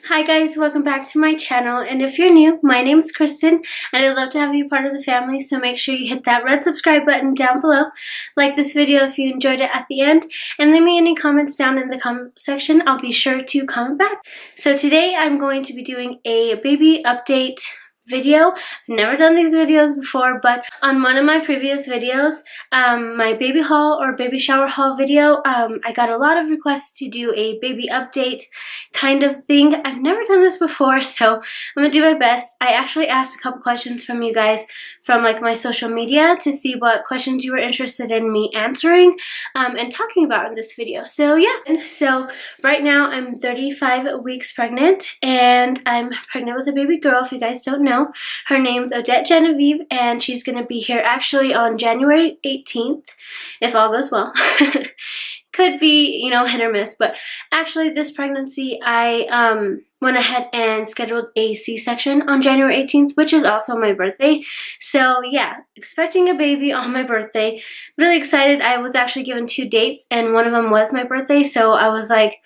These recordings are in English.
Hi guys, welcome back to my channel, and if you're new, my name is Kristen and I'd love to have you part of the family, so make sure you hit that red subscribe button down below, like this video if you enjoyed it at the end, and leave me any comments down in the comment section. I'll be sure to comment back. So today I'm going to be doing a baby update video. I've never done these videos before, but on one of my previous videos, my baby haul or baby shower haul video, I got a lot of requests to do a baby update kind of thing. I've never done this before, so I'm gonna do my best. I actually asked a couple questions from you guys from like my social media to see what questions you were interested in me answering and talking about in this video. So yeah, and so right now I'm 35 weeks pregnant, and I'm pregnant with a baby girl. If you guys don't know, her name's Odette Genevieve, and she's gonna be here actually on January 18th, if all goes well. Could be, you know, hit or miss, but actually this pregnancy I went ahead and scheduled a C-section on January 18th, which is also my birthday. So yeah, expecting a baby on my birthday. Really excited. I was actually given 2 dates and one of them was my birthday, so I was like,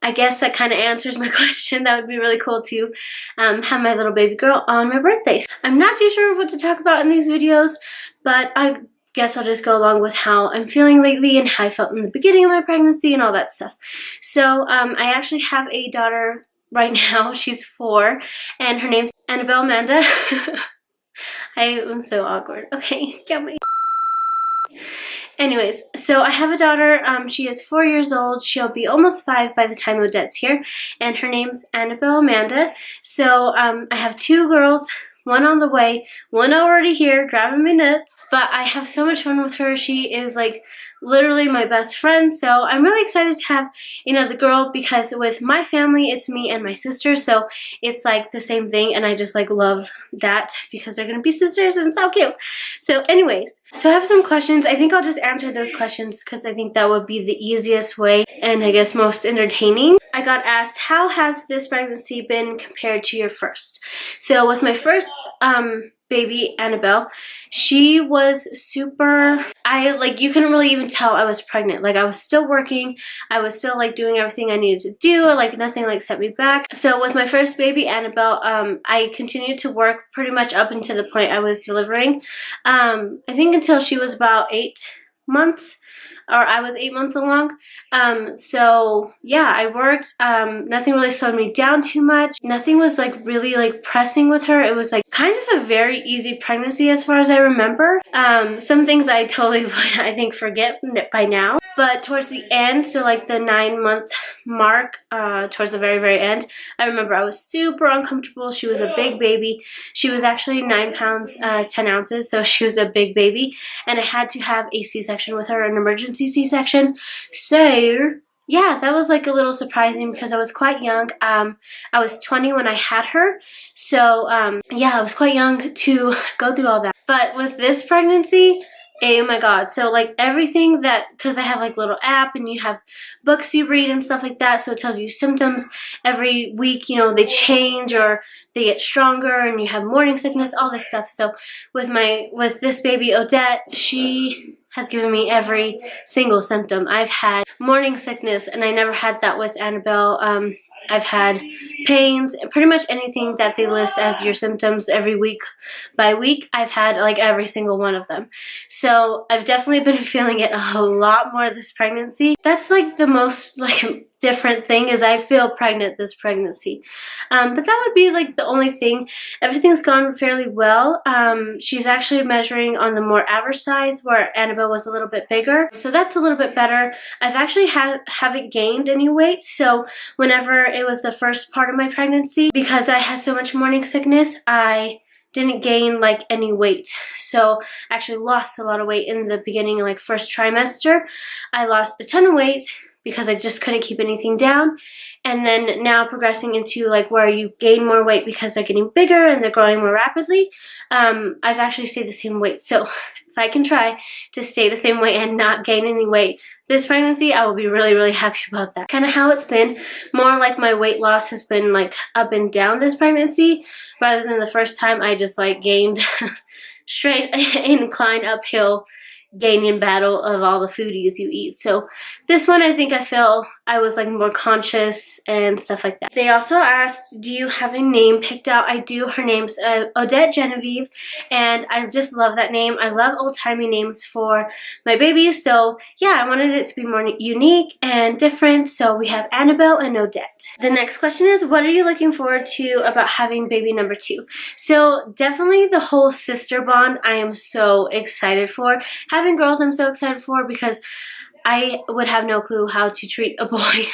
I guess that kind of answers my question. That would be really cool to have my little baby girl on my birthday. I'm not too sure what to talk about in these videos, but I guess I'll just go along with how I'm feeling lately and how I felt in the beginning of my pregnancy and all that stuff. So I actually have a daughter right now. She's 4 and her name's Annabelle Amanda. I am so awkward. Okay, get me. Anyways, so I have a daughter. She is 4 years old. She'll be almost 5 by the time Odette's here, and her name's Annabelle Amanda. So I have 2 girls, one on the way, one already here, grabbing me nuts. But I have so much fun with her. She is like literally my best friend. So I'm really excited to have, you know, the girl, because with my family, it's me and my sister. So it's like the same thing, and I just like love that because they're gonna be sisters and so cute. So anyways, so I have some questions. I think I'll just answer those questions because I think that would be the easiest way and I guess most entertaining. I got asked, how has this pregnancy been compared to your first? So with my first baby, Annabelle, she was super, you couldn't really even tell I was pregnant. Like, I was still working, I was still like doing everything I needed to do, like nothing like set me back. So with my first baby, Annabelle, I continued to work pretty much up until the point I was delivering. I think until she was about 8 months, or I was 8 months along. So yeah, I worked. Nothing really slowed me down too much. Nothing was like really like pressing with her. It was like kind of a very easy pregnancy as far as I remember. Some things I totally would, I think, forget by now. But towards the end, so like the 9-month mark, towards the very end, I remember I was super uncomfortable. She was a big baby. She was actually 9 pounds, 10 ounces, so she was a big baby. And I had to have a C-section with her, an emergency C-section. So yeah, that was like a little surprising because I was quite young. I was 20 when I had her. So yeah, I was quite young to go through all that. But with this pregnancy, oh my god, so like everything that, because I have like little app and you have books you read and stuff like that, so it tells you symptoms every week, you know, they change or they get stronger and you have morning sickness, all this stuff. So with this baby Odette, she has given me every single symptom. I've had morning sickness, and I never had that with Annabelle. I've had pains, pretty much anything that they list as your symptoms every week by week, I've had like every single one of them. So I've definitely been feeling it a lot more this pregnancy. That's like the most like different thing, is I feel pregnant this pregnancy. But that would be like the only thing. Everything's gone fairly well. She's actually measuring on the more average size, where Annabelle was a little bit bigger. So that's a little bit better. I've actually haven't gained any weight. So whenever it was the first part of my pregnancy, because I had so much morning sickness, I didn't gain like any weight. So I actually lost a lot of weight in the beginning, like first trimester. I lost a ton of weight because I just couldn't keep anything down. And then now progressing into like where you gain more weight because they're getting bigger and they're growing more rapidly, I've actually stayed the same weight. So if I can try to stay the same weight and not gain any weight this pregnancy, I will be really happy about that. Kind of how it's been. More like my weight loss has been like up and down this pregnancy, rather than the first time I just like gained straight incline uphill gaining battle of all the foodies you eat. So this one, I think I feel I was like more conscious and stuff like that. They also asked, do you have a name picked out? I do. Her name's Odette Genevieve, and I just love that name. I love old-timey names for my babies, so yeah, I wanted it to be more unique and different. So we have Annabelle and Odette. The next question is, what are you looking forward to about having baby number 2? So definitely the whole sister bond I am so excited for. Having girls I'm so excited for because I would have no clue how to treat a boy.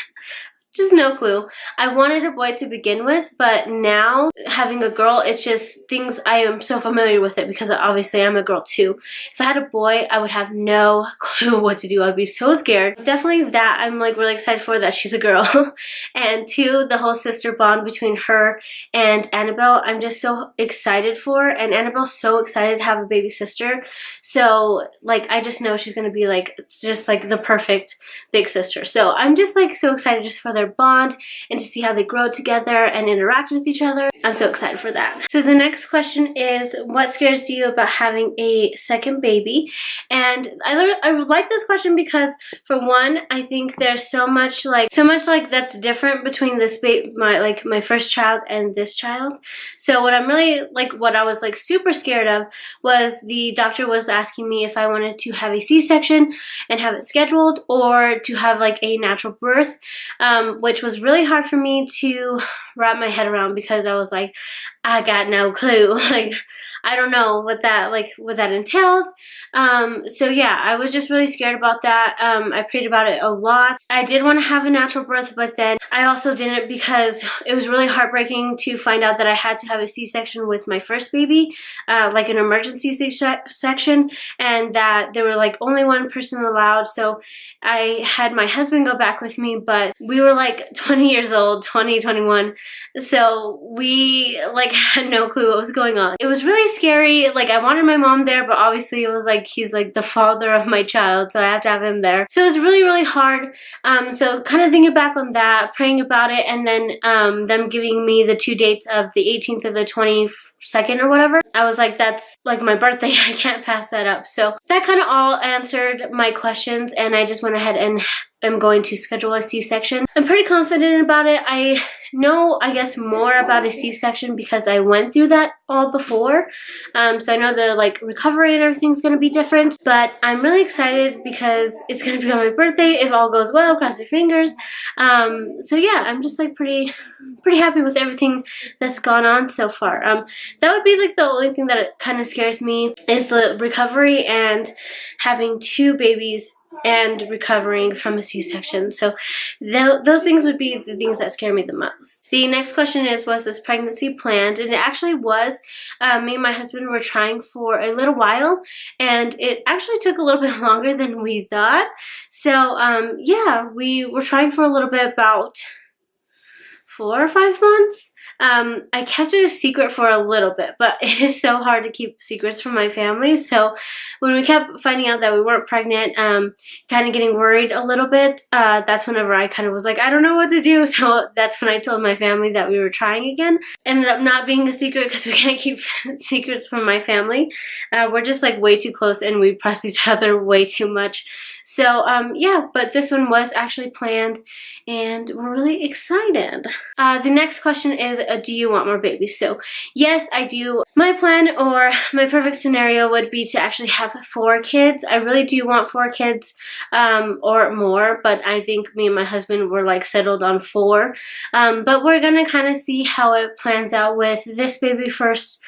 Just no clue. I wanted a boy to begin with, but now having a girl, it's just things I am so familiar with it because obviously I'm a girl too. If I had a boy, I would have no clue what to do. I'd be so scared. Definitely that I'm like really excited for, that she's a girl. And 2, the whole sister bond between her and Annabelle, I'm just so excited for. And Annabelle's so excited to have a baby sister. So like I just know she's gonna be like, it's just like the perfect big sister. So I'm just like so excited just for their bond and to see how they grow together and interact with each other. I'm so excited for that. So the next question is, what scares you about having a second baby? And I like this question because for one, I think there's so much like that's different between this my first child and this child. So what I'm really like, what I was like super scared of was the doctor was asking me if I wanted to have a C-section and have it scheduled or to have like a natural birth, which was really hard for me to wrap my head around because I was like, I got no clue. Like, I don't know what that entails. So yeah, I was just really scared about that. I prayed about it a lot. I did want to have a natural birth, but then I also didn't because it was really heartbreaking to find out that I had to have a C-section with my first baby, like an emergency C-section, and that there were like only one person allowed. So I had my husband go back with me, but we were like 20 years old, 20, 21. So we like had no clue what was going on. It was really scary. Like I wanted my mom there, but obviously it was like he's like the father of my child, so I have to have him there. So it was really, really hard. So kind of thinking back on that, praying about it, and then them giving me the 2 dates of the 18th or the 22nd or whatever. I was like, that's like my birthday. I can't pass that up. So that kind of all answered my questions, and I just went ahead and I'm going to schedule a C-section. I'm pretty confident about it. I know, I guess, more about a C-section because I went through that all before. So I know the like recovery and everything's going to be different, but I'm really excited because it's going to be on my birthday if all goes well, cross your fingers. So yeah, I'm just like pretty happy with everything that's gone on so far. That would be like the only thing that kind of scares me is the recovery and having 2 babies and recovering from a C-section. So those things would be the things that scare me the most. The next question is, was this pregnancy planned? And it actually was. Me and my husband were trying for a little while, and it actually took a little bit longer than we thought. So yeah, we were trying for a little bit, about 4 or 5 months. I kept it a secret for a little bit, but it is so hard to keep secrets from my family. So when we kept finding out that we weren't pregnant, kind of getting worried a little bit, that's whenever I kind of was like, I don't know what to do. So that's when I told my family that we were trying again. Ended up not being a secret because we can't keep secrets from my family. We're just like way too close and we press each other way too much. So yeah, but this one was actually planned and we're really excited. The next question is, do you want more babies? So yes, I do. My plan or my perfect scenario would be to actually have 4 kids. I really do want 4 kids or more, but I think me and my husband were like settled on 4. But we're gonna kind of see how it plans out with this baby first,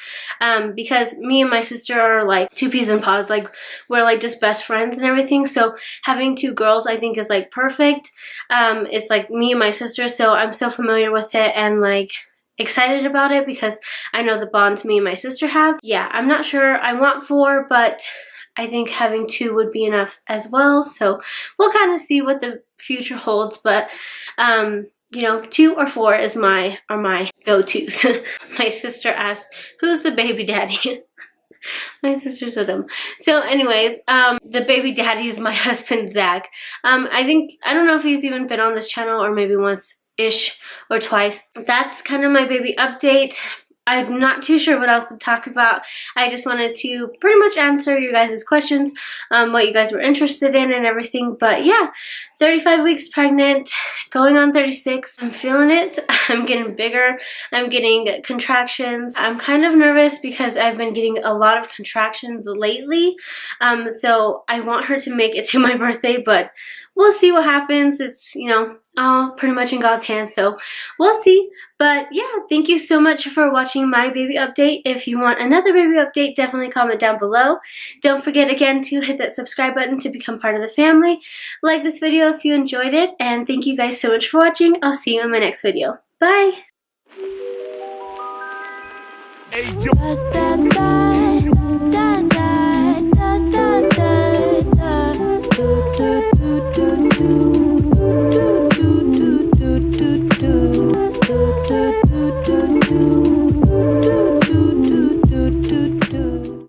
because me and my sister are like 2 peas in pods. Like we're like just best friends and everything. So having 2 girls I think is like perfect. It's like me and my sister, so I'm so familiar with it and like excited about it because I know the bond me and my sister have. Yeah, I'm not sure I want 4, but I think having 2 would be enough as well. So we'll kind of see what the future holds, but you know, 2 or 4 is are my go-tos. My sister asked, who's the baby daddy? My sister said him. So anyways, the baby daddy is my husband, Zach. I don't know if he's even been on this channel or maybe once-ish or twice. That's kind of my baby update. I'm not too sure what else to talk about. I just wanted to pretty much answer your guys' questions, what you guys were interested in and everything. But yeah, 35 weeks pregnant, going on 36. I'm feeling it. I'm getting bigger. I'm getting contractions. I'm kind of nervous because I've been getting a lot of contractions lately. So I want her to make it to my birthday, but we'll see what happens. It's, you know, all pretty much in God's hands, so we'll see. But yeah, thank you so much for watching my baby update. If you want another baby update, definitely comment down below. Don't forget again to hit that subscribe button to become part of the family. Like this video if you enjoyed it, and thank you guys so much for watching. I'll see you in my next video. Bye! Hey,